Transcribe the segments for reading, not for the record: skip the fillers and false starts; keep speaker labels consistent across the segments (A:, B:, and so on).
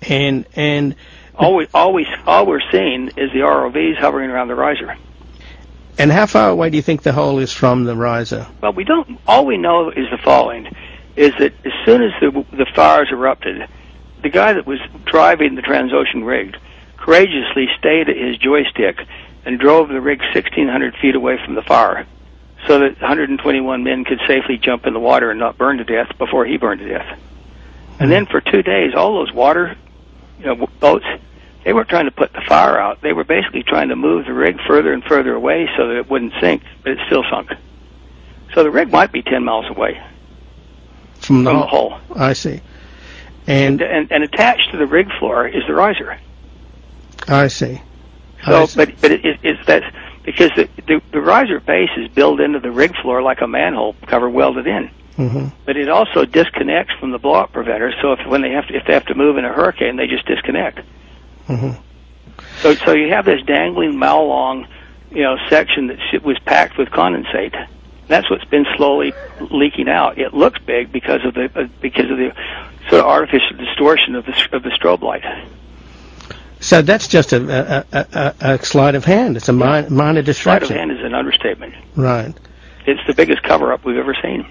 A: And
B: all we're seeing is the ROVs hovering around the riser.
A: And how far away do you think the hole is from the riser?
B: Well, we don't. All we know is the following: is that as soon as the fires erupted, the guy that was driving the Transocean rig courageously stayed at his joystick and drove the rig 1,600 feet away from the fire, so that 121 men could safely jump in the water and not burn to death before he burned to death. And then for 2 days, all those water boats, they weren't trying to put the fire out. They were basically trying to move the rig further and further away so that it wouldn't sink, but it still sunk. So the rig might be 10 miles away from the hull.
A: I see.
B: And attached to the rig floor is the riser.
A: I see.
B: So, but that's because the riser base is built into the rig floor like a manhole cover welded in.
A: Mm-hmm.
B: But it also disconnects from the blow-up preventer. So if they have to move in a hurricane, they just disconnect.
A: Mm-hmm.
B: So you have this dangling mile-long, section that was packed with condensate. That's what's been slowly leaking out. It looks big because of the sort of artificial distortion of the strobe light.
A: So that's just a sleight of hand. It's a minor distraction.
B: Sleight of hand is an understatement.
A: Right.
B: It's the biggest cover-up we've ever seen.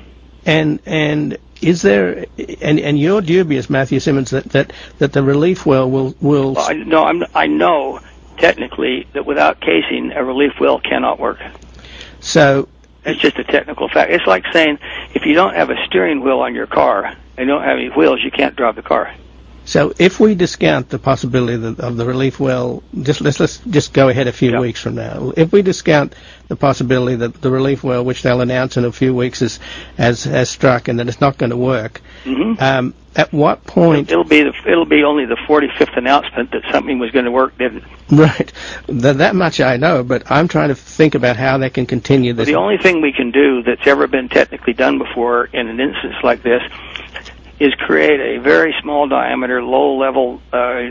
A: And is there and you're dubious, Matthew Simmons, that the relief well will
B: Well, I know technically that without casing a relief well cannot work.
A: So
B: it's just a technical fact. It's like saying if you don't have a steering wheel on your car and don't have any wheels, you can't drive the car.
A: So if we discount the possibility of the relief well, let's just go ahead a few weeks from now. If we discount the possibility that the relief well, which they'll announce in a few weeks, has struck and that it's not going to work,
B: mm-hmm.
A: At what point?
B: It'll be only the 45th announcement that something was going to work, didn't it?
A: Right. That much I know, but I'm trying to think about how they can continue this.
B: Well, the only thing we can do that's ever been technically done before in an instance like this is create a very small diameter, low-level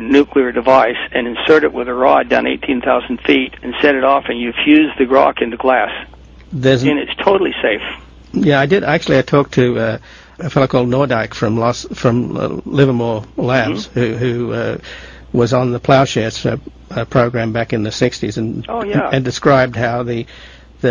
B: nuclear device and insert it with a rod down 18,000 feet and set it off, and you fuse the rock into glass. And it's totally safe.
A: Yeah, I did. Actually, I talked to a fellow called Nordyke from Livermore Labs,
B: mm-hmm.
A: who was on the Plowshares program back in the 60s and described how the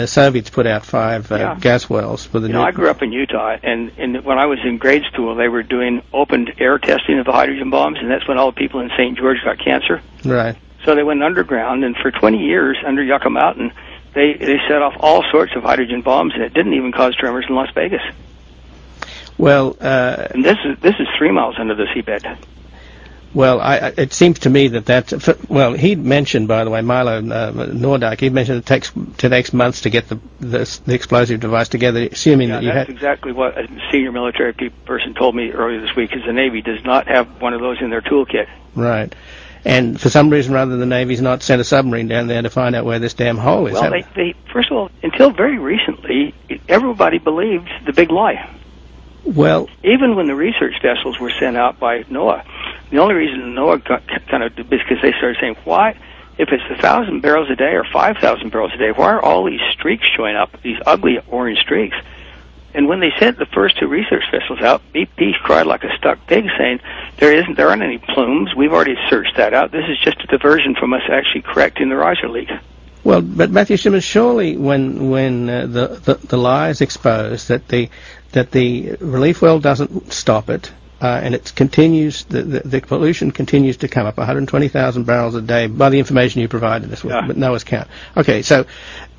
A: Soviets put out 5 gas wells for the.
B: I grew up in Utah, and when I was in grade school, they were doing open air testing of the hydrogen bombs, and that's when all the people in St. George got cancer.
A: Right.
B: So they went underground, and for 20 years under Yucca Mountain, they set off all sorts of hydrogen bombs, and it didn't even cause tremors in Las Vegas.
A: Well,
B: and this is 3 miles under the seabed.
A: Well, it seems to me he'd mentioned, by the way, Milo Nordyke, he mentioned it takes months to get the explosive device together, assuming that you
B: that's exactly what a senior military person told me earlier this week, is the Navy does not have one of those in their toolkit.
A: Right. And for some reason, rather, the Navy's not sent a submarine down there to find out where this damn hole is.
B: Well, they first of all, until very recently, everybody believed the big lie.
A: Well,
B: even when the research vessels were sent out by NOAA, the only reason NOAA got kind of is because they started saying, why, if it's 1,000 barrels a day or 5,000 barrels a day, why are all these streaks showing up, these ugly orange streaks? And when they sent the first 2 research vessels out, BP cried like a stuck pig, saying, there aren't any plumes. We've already searched that out. This is just a diversion from us actually correcting the riser leak.
A: Well, but Matthew Simmons, surely when the lie is exposed that the relief well doesn't stop it, and it continues, the pollution continues to come up, 120,000 barrels a day by the information you provided us with, but NOAA's count. Okay, so,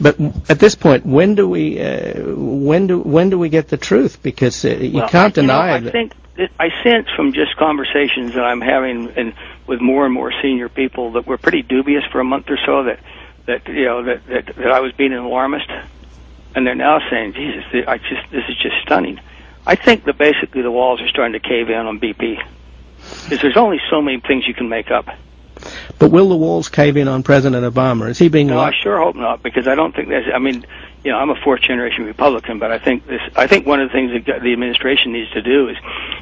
A: but at this point, when do we get the truth? Because you can't deny that.
B: I sense from just conversations that I'm having with more and more senior people that were pretty dubious for a month or so that I was being an alarmist, and they're now saying, Jesus, this is just stunning. I think that basically the walls are starting to cave in on BP, because there's only so many things you can make up.
A: But will the walls cave in on President Obama? Is he being?
B: No, I sure hope not, because I don't think there's. I mean, I'm a 4th-generation Republican, but I think one of the things that the administration needs to do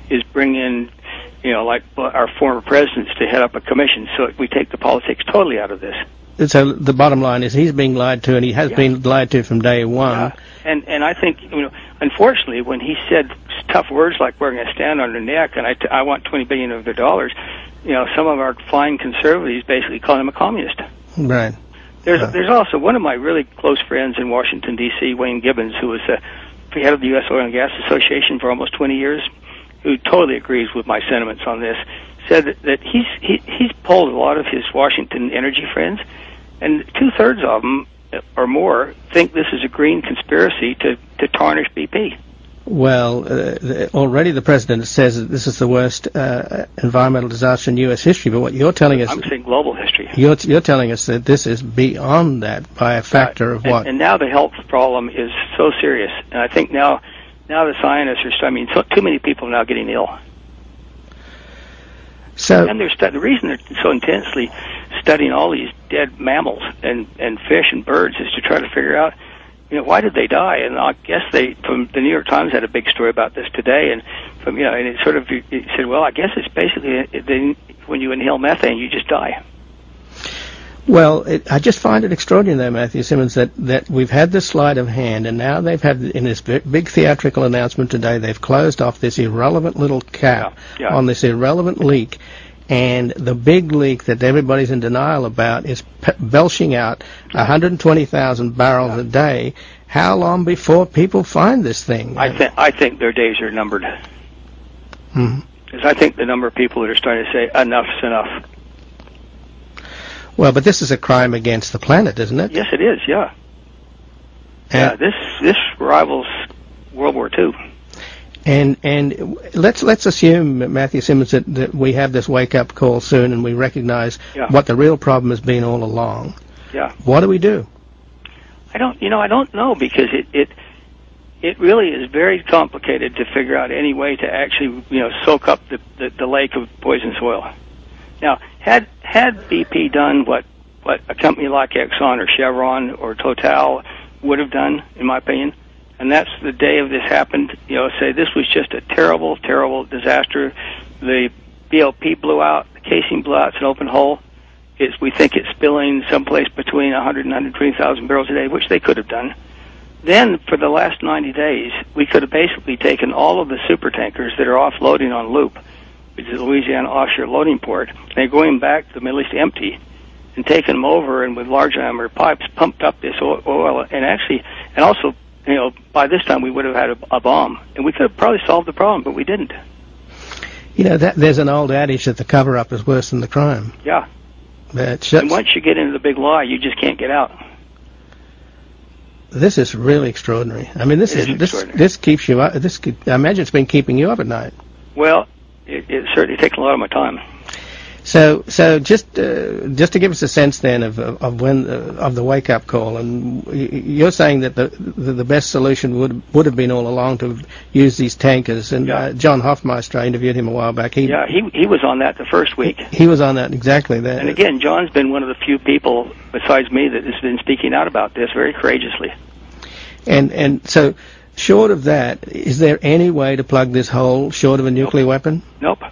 B: is bring in, like our former presidents to head up a commission, so we take the politics totally out of this.
A: So the bottom line is he's being lied to, and he has been lied to from day one.
B: Yeah. And I think, unfortunately, when he said tough words like we're going to stand on their neck and I want $20 billion of their dollars, some of our fine conservatives basically call him a communist.
A: Right.
B: There's also one of my really close friends in Washington, D.C., Wayne Gibbons, who was the head of the U.S. Oil and Gas Association for almost 20 years, who totally agrees with my sentiments on this, said that he's polled a lot of his Washington energy friends, and 2/3 of them or more think this is a green conspiracy to tarnish BP.
A: Well, already the president says that this is the worst environmental disaster in U.S. history, but what you're telling us...
B: I'm saying global history.
A: You're telling us that this is beyond that by a factor of what?
B: And now the health problem is so serious, and I think now the scientists are too many people are now getting ill.
A: So,
B: and the reason they're so intensely studying all these dead mammals and fish and birds is to try to figure out, why did they die? And I guess from the New York Times had a big story about this today, and and it said, well, I guess it's basically when you inhale methane, you just die.
A: Well, I just find it extraordinary, though, Matthew Simmons, that we've had this sleight of hand, and now they've had, in this big theatrical announcement today, they've closed off this irrelevant little cap on this irrelevant leak, and the big leak that everybody's in denial about is belching out 120,000 barrels a day. How long before people find this thing?
B: I think their days are numbered.
A: Mm-hmm.
B: Because I think the number of people that are starting to say, enough's enough.
A: Well, but this is a crime against the planet, isn't it?
B: Yes, it is, yeah. This rivals World War II.
A: And let's assume, Matthew Simmons, that we have this wake-up call soon and we recognize what the real problem has been all along.
B: Yeah.
A: What do we do?
B: I don't know, because it really is very complicated to figure out any way to actually, soak up the lake of poisonous oil. Now, had BP done what a company like Exxon or Chevron or Total would have done, in my opinion, and that's the day of this happened, say this was just a terrible, terrible disaster. The BOP blew out, the casing blew out, it's an open hole. We think it's spilling someplace between 100 and 120,000 barrels a day, which they could have done. Then, for the last 90 days, we could have basically taken all of the super tankers that are offloading on Loop, which is the Louisiana offshore loading port, and going back to the Middle East empty, and taken them over and with large diameter pipes pumped up this oil, and also, by this time we would have had a bomb, and we could have probably solved the problem, but we didn't.
A: There's an old adage that the cover-up is worse than the crime.
B: Yeah. And once you get into the big lie, you just can't get out.
A: This is really extraordinary. I mean, this keeps you up. I imagine it's been keeping you up at night.
B: Well, it certainly takes a lot of my time.
A: So just to give us a sense then of the wake up call, and you're saying that the best solution would have been all along to use these tankers. And John Hofmeister, I interviewed him a while back. He
B: was on that the first week.
A: He was on that exactly. That.
B: And again, John's been one of the few people besides me that has been speaking out about this very courageously.
A: And so, short of that, is there any way to plug this hole short of a nuclear weapon?
B: Nope.